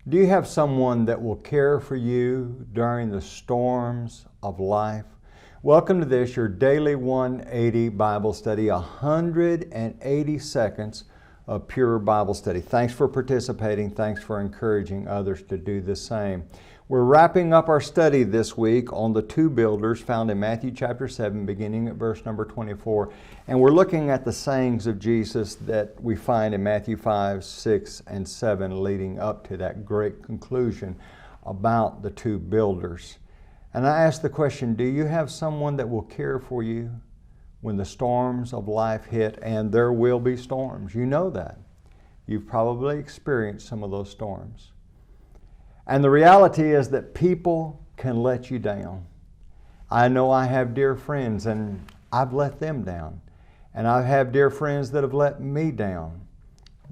Do you have someone that will care for you during the storms of life? Welcome to this, your daily 180 Bible study, 180 seconds of pure Bible study. Thanks for participating. Thanks for encouraging others to do the same. We're wrapping up our study this week on the two builders found in Matthew chapter 7, beginning at verse number 24. And we're looking at the sayings of Jesus that we find in Matthew 5, 6, and 7, leading up to that great conclusion about the two builders. And I ask the question, do you have someone that will care for you when the storms of life hit? And there will be storms. You know that. You've probably experienced some of those storms. And the reality is that people can let you down. I know I have dear friends and I've let them down. And I have dear friends that have let me down.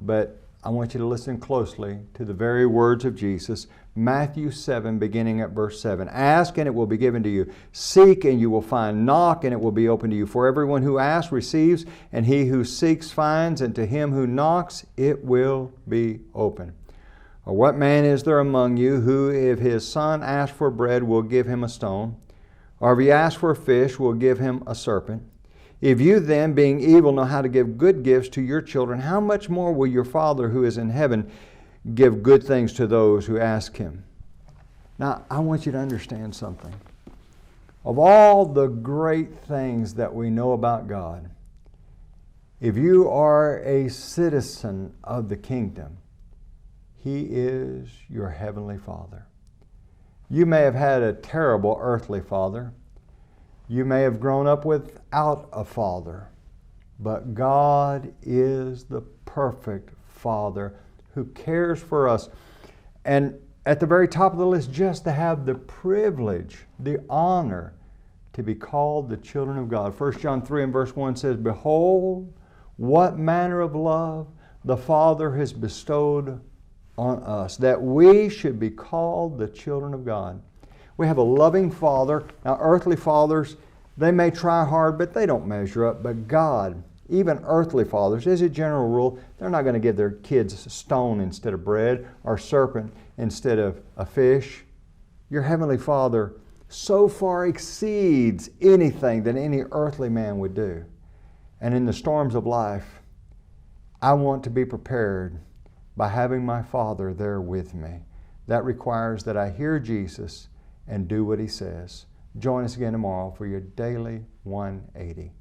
But I want you to listen closely to the very words of Jesus. Matthew 7, beginning at verse 7. Ask and it will be given to you. Seek and you will find. Knock and it will be opened to you. For everyone who asks receives, and he who seeks finds, and to him who knocks it will be open. Or what man is there among you who, if his son asks for bread, will give him a stone? Or if he asks for a fish, will give him a serpent? If you then, being evil, know how to give good gifts to your children, how much more will your Father who is in heaven give good things to those who ask him? Now, I want you to understand something. Of all the great things that we know about God, if you are a citizen of the kingdom, He is your heavenly Father. You may have had a terrible earthly father. You may have grown up without a father. But God is the perfect Father who cares for us. And at the very top of the list, just to have the privilege, the honor to be called the children of God. 1 John 3 and verse 1 says, Behold, what manner of love the Father has bestowed on us, that we should be called the children of God. We have a loving Father. Now, earthly fathers, they may try hard, but they don't measure up. But God, even earthly fathers, as a general rule, they're not going to give their kids a stone instead of bread or serpent instead of a fish. Your heavenly Father so far exceeds anything that any earthly man would do. And in the storms of life, I want to be prepared by having my Father there with me. That requires that I hear Jesus and do what He says. Join us again tomorrow for your daily 180.